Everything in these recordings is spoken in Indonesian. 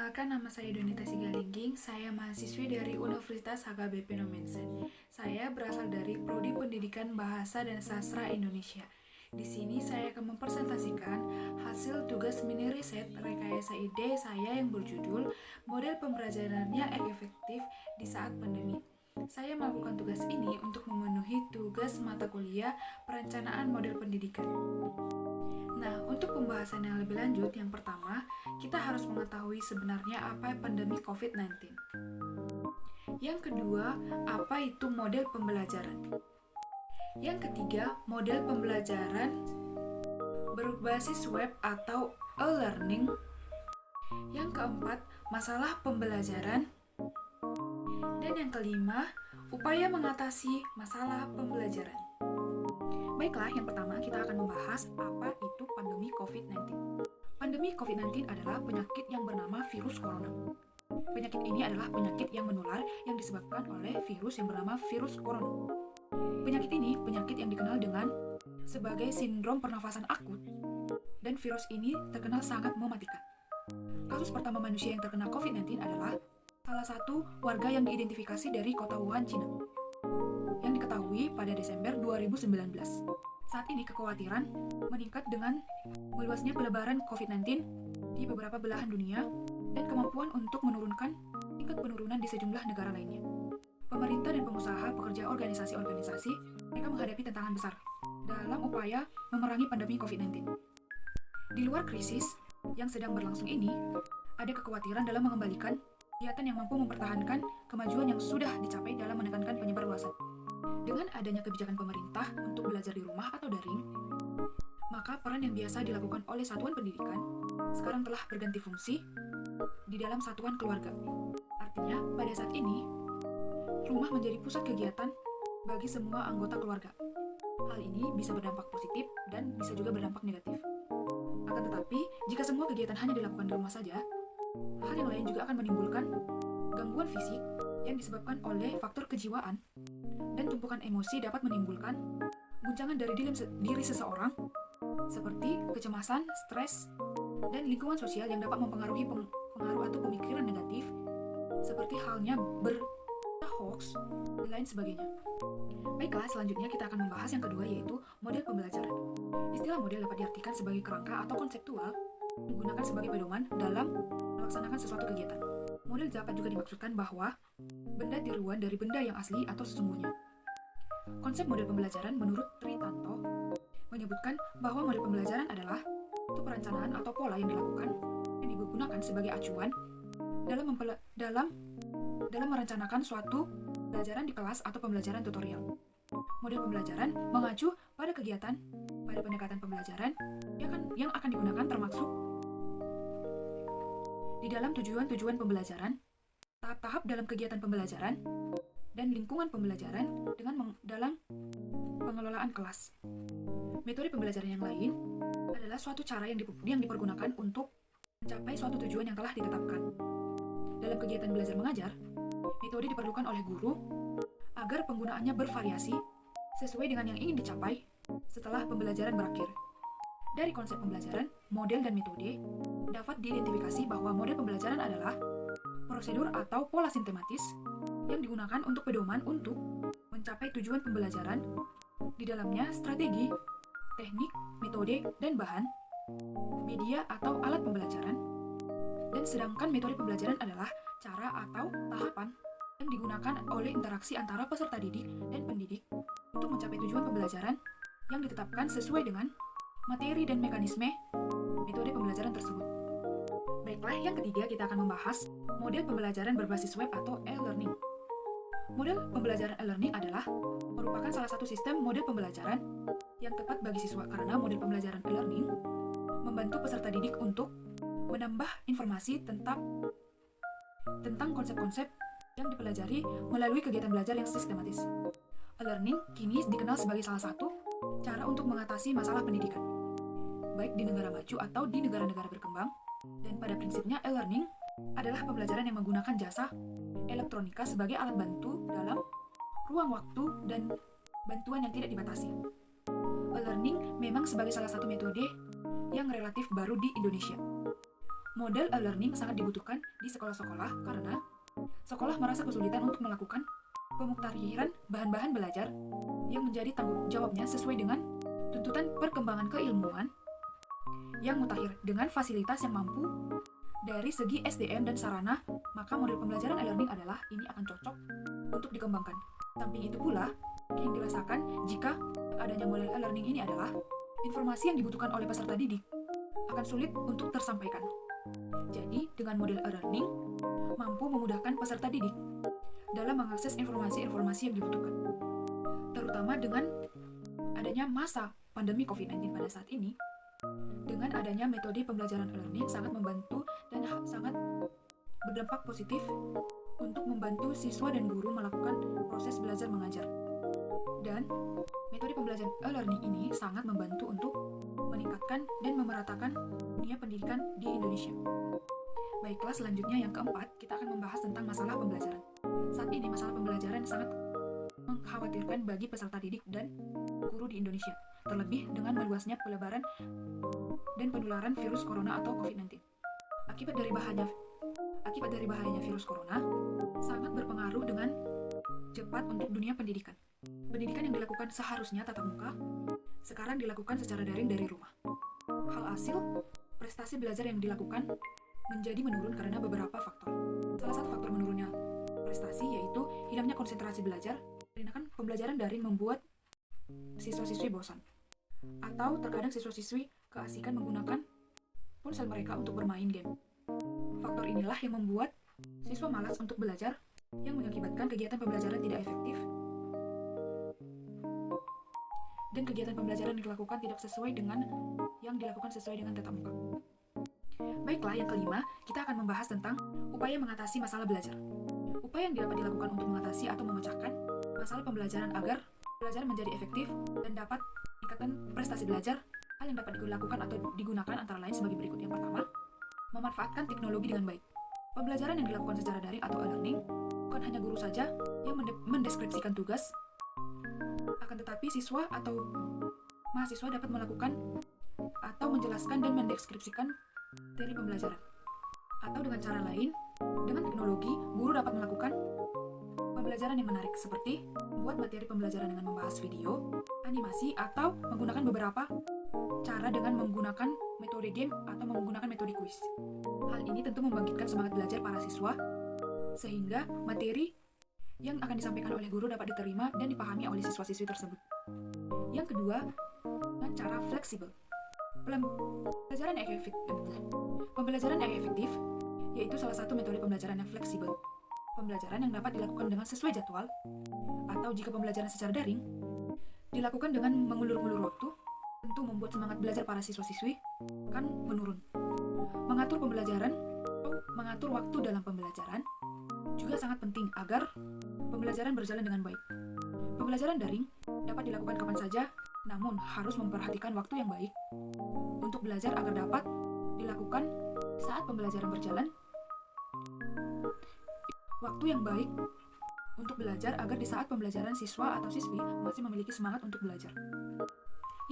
Perkenalkan, nama saya Donita Sigalingging. Saya mahasiswi dari Universitas HKBP Nomensen. Saya berasal dari Prodi Pendidikan Bahasa dan Sastra Indonesia. Di sini saya akan mempresentasikan hasil tugas mini riset rekayasa ide saya yang berjudul Model Pembelajarannya Efektif di Saat Pandemi. Saya melakukan tugas ini untuk memenuhi tugas mata kuliah perencanaan model pendidikan. Nah, untuk pembahasan yang lebih lanjut, yang pertama, kita harus mengetahui sebenarnya apa pandemi COVID-19. Yang kedua, apa itu model pembelajaran. Yang ketiga, model pembelajaran berbasis web atau e-learning. Yang keempat, masalah pembelajaran. Dan yang kelima, upaya mengatasi masalah pembelajaran. Baiklah, yang pertama kita akan membahas apa itu pandemi COVID-19. Pandemi COVID-19 adalah penyakit yang bernama virus corona. Penyakit ini adalah penyakit yang menular yang disebabkan oleh virus yang bernama virus corona. Penyakit ini penyakit yang dikenal dengan sebagai sindrom pernafasan akut, dan virus ini terkenal sangat mematikan. Kasus pertama manusia yang terkena COVID-19 adalah salah satu warga yang diidentifikasi dari kota Wuhan, Cina, yang diketahui pada Desember 2019. Saat ini kekhawatiran meningkat dengan meluasnya penyebaran COVID-19 di beberapa belahan dunia dan kemampuan untuk menurunkan tingkat penurunan di sejumlah negara lainnya. Pemerintah dan pengusaha pekerja organisasi-organisasi mereka menghadapi tantangan besar dalam upaya memerangi pandemi COVID-19. Di luar krisis yang sedang berlangsung ini, ada kekhawatiran dalam mengembalikan kegiatan yang mampu mempertahankan kemajuan yang sudah dicapai dalam menekankan penyebar luasan. Dengan adanya kebijakan pemerintah untuk belajar di rumah atau daring, maka peran yang biasa dilakukan oleh satuan pendidikan sekarang telah berganti fungsi di dalam satuan keluarga. Artinya, pada saat ini, rumah menjadi pusat kegiatan bagi semua anggota keluarga. Hal ini bisa berdampak positif dan bisa juga berdampak negatif. Akan tetapi, jika semua kegiatan hanya dilakukan di rumah saja, hal yang lain juga akan menimbulkan gangguan fisik yang disebabkan oleh faktor kejiwaan, dan tumpukan emosi dapat menimbulkan guncangan dari diri seseorang seperti kecemasan, stres, dan lingkungan sosial yang dapat mempengaruhi pengaruh atau pemikiran negatif seperti halnya berita hoax dan lain sebagainya. Baiklah, selanjutnya kita akan membahas yang kedua, yaitu model pembelajaran. Istilah model dapat diartikan sebagai kerangka atau konseptual digunakan sebagai pedoman dalam melaksanakan sesuatu kegiatan. Model dapat juga dimaksudkan bahwa benda tiruan dari benda yang asli atau sesungguhnya. Konsep model pembelajaran menurut Tritanto menyebutkan bahwa model pembelajaran adalah suatu perencanaan atau pola yang dilakukan yang digunakan sebagai acuan dalam merencanakan suatu pembelajaran di kelas atau pembelajaran tutorial. Model pembelajaran mengacu pada kegiatan pada pendekatan pembelajaran yang akan digunakan, termasuk di dalam tujuan-tujuan pembelajaran, tahap-tahap dalam kegiatan pembelajaran, dan lingkungan pembelajaran dalam pengelolaan kelas. Metode pembelajaran yang lain adalah suatu cara yang dipergunakan untuk mencapai suatu tujuan yang telah ditetapkan. Dalam kegiatan belajar mengajar, metode diperlukan oleh guru agar penggunaannya bervariasi sesuai dengan yang ingin dicapai setelah pembelajaran berakhir. Dari konsep pembelajaran, model, dan metode, dapat diidentifikasi bahwa model pembelajaran adalah prosedur atau pola sistematis yang digunakan untuk pedoman untuk mencapai tujuan pembelajaran. Di dalamnya strategi, teknik, metode, dan bahan, media atau alat pembelajaran. Dan sedangkan metode pembelajaran adalah cara atau tahapan yang digunakan oleh interaksi antara peserta didik dan pendidik untuk mencapai tujuan pembelajaran yang ditetapkan sesuai dengan materi dan mekanisme metode pembelajaran tersebut. Baiklah, yang ketiga kita akan membahas model pembelajaran berbasis web atau e-learning. Model pembelajaran e-learning adalah merupakan salah satu sistem model pembelajaran yang tepat bagi siswa karena model pembelajaran e-learning membantu peserta didik untuk menambah informasi tentang konsep-konsep yang dipelajari melalui kegiatan belajar yang sistematis. E-learning kini dikenal sebagai salah satu cara untuk mengatasi masalah pendidikan, baik di negara maju atau di negara-negara berkembang, dan pada prinsipnya e-learning adalah pembelajaran yang menggunakan jasa elektronika sebagai alat bantu dalam ruang waktu dan bantuan yang tidak dibatasi. E-learning memang sebagai salah satu metode yang relatif baru di Indonesia. Model e-learning sangat dibutuhkan di sekolah-sekolah karena sekolah merasa kesulitan untuk melakukan pemutahiran bahan-bahan belajar yang menjadi tanggung jawabnya sesuai dengan tuntutan perkembangan keilmuan yang mutakhir. Dengan fasilitas yang mampu dari segi SDM dan sarana, maka model pembelajaran e-learning adalah ini akan cocok untuk dikembangkan. Samping itu pula, yang dirasakan jika adanya model e-learning ini adalah informasi yang dibutuhkan oleh peserta didik akan sulit untuk tersampaikan. Jadi, dengan model e-learning mampu memudahkan peserta didik dalam mengakses informasi-informasi yang dibutuhkan. Terutama dengan adanya masa pandemi COVID-19 pada saat ini, dengan adanya metode pembelajaran e-learning sangat membantu dan sangat berdampak positif untuk membantu siswa dan guru melakukan proses belajar mengajar. Dan metode pembelajaran e-learning ini sangat membantu untuk meningkatkan dan memeratakan dunia pendidikan di Indonesia. Baiklah, selanjutnya yang keempat, kita akan membahas tentang masalah pembelajaran. Saat ini masalah pembelajaran sangat mengkhawatirkan bagi peserta didik dan guru di Indonesia, terlebih dengan meluasnya penyebaran dan penularan virus corona atau COVID-19. Akibat dari bahayanya virus corona sangat berpengaruh dengan cepat untuk dunia pendidikan. Pendidikan yang dilakukan seharusnya tatap muka, sekarang dilakukan secara daring dari rumah. Hasil, prestasi belajar yang dilakukan menjadi menurun karena beberapa faktor. Salah satu faktor menurunnya prestasi yaitu hilangnya konsentrasi belajar, dikarenakan pembelajaran daring membuat siswa-siswi bosan. Atau terkadang siswa-siswi keasikan menggunakan ponsel mereka untuk bermain game. Faktor inilah yang membuat siswa malas untuk belajar, yang mengakibatkan kegiatan pembelajaran tidak efektif dan kegiatan pembelajaran dilakukan tidak sesuai dengan tatap muka. Baiklah, yang kelima, kita akan membahas tentang upaya mengatasi masalah belajar. Upaya yang dapat dilakukan untuk mengatasi atau memecahkan masalah pembelajaran agar belajar menjadi efektif dan dapat meningkatkan prestasi belajar. Hal yang dapat dilakukan atau digunakan antara lain sebagai berikut. Yang pertama, memanfaatkan teknologi dengan baik. Pembelajaran yang dilakukan secara daring atau e-learning bukan hanya guru saja yang mendeskripsikan tugas, akan tetapi siswa atau mahasiswa dapat melakukan atau menjelaskan dan mendeskripsikan materi pembelajaran. Atau dengan cara lain, dengan teknologi, guru dapat melakukan pembelajaran yang menarik seperti membuat materi pembelajaran dengan membahas video, animasi, atau menggunakan beberapa cara dengan menggunakan metode game atau menggunakan metode kuis. Hal ini tentu membangkitkan semangat belajar para siswa sehingga materi yang akan disampaikan oleh guru dapat diterima dan dipahami oleh siswa-siswi tersebut. Yang kedua, dengan cara fleksibel. Pembelajaran yang efektif yaitu salah satu metode pembelajaran yang fleksibel. Pembelajaran yang dapat dilakukan dengan sesuai jadwal, atau jika pembelajaran secara daring dilakukan dengan mengulur-ngulur waktu, tentu membuat semangat belajar para siswa-siswi akan menurun. Mengatur pembelajaran atau mengatur waktu dalam pembelajaran juga sangat penting agar pembelajaran berjalan dengan baik. Pembelajaran daring dapat dilakukan kapan saja, namun harus memperhatikan waktu yang baik untuk belajar agar dapat dilakukan saat pembelajaran berjalan. Waktu yang baik untuk belajar agar di saat pembelajaran siswa atau siswi masih memiliki semangat untuk belajar.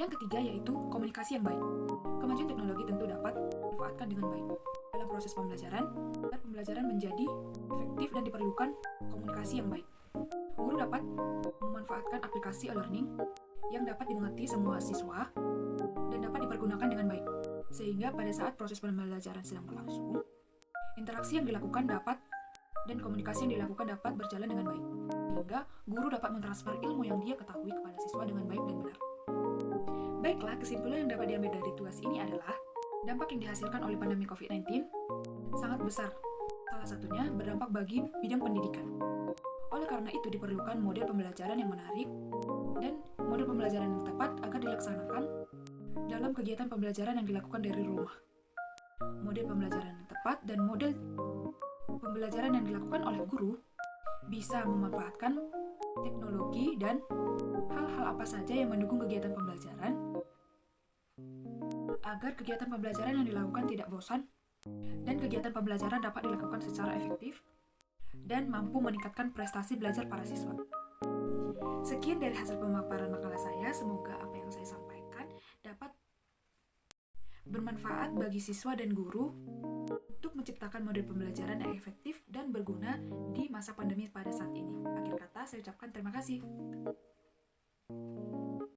Yang ketiga yaitu komunikasi yang baik. Kemajuan teknologi tentu dapat dimanfaatkan dengan baik dalam proses pembelajaran agar pembelajaran menjadi efektif dan diperlukan komunikasi yang baik. Guru dapat memanfaatkan aplikasi e-learning yang dapat dimengerti semua siswa dan dapat dipergunakan dengan baik, sehingga pada saat proses pembelajaran sedang berlangsung, interaksi yang dilakukan dan komunikasi yang dilakukan dapat berjalan dengan baik, sehingga guru dapat mentransfer ilmu yang dia ketahui kepada siswa dengan baik dan benar. Baiklah, kesimpulan yang dapat diambil dari tugas ini adalah dampak yang dihasilkan oleh pandemi COVID-19 sangat besar. Salah satunya berdampak bagi bidang pendidikan. Oleh karena itu diperlukan model pembelajaran yang menarik dan model pembelajaran yang tepat agar dilaksanakan dalam kegiatan pembelajaran yang dilakukan dari rumah. Model pembelajaran yang tepat dan model pembelajaran yang dilakukan oleh guru bisa memanfaatkan teknologi dan hal-hal apa saja yang mendukung kegiatan pembelajaran agar kegiatan pembelajaran yang dilakukan tidak bosan dan kegiatan pembelajaran dapat dilakukan secara efektif dan mampu meningkatkan prestasi belajar para siswa. Sekian dari hasil pemaparan makalah saya. Semoga apa yang saya sampaikan dapat bermanfaat bagi siswa dan guru menciptakan model pembelajaran yang efektif dan berguna di masa pandemi pada saat ini. Akhir kata, saya ucapkan terima kasih.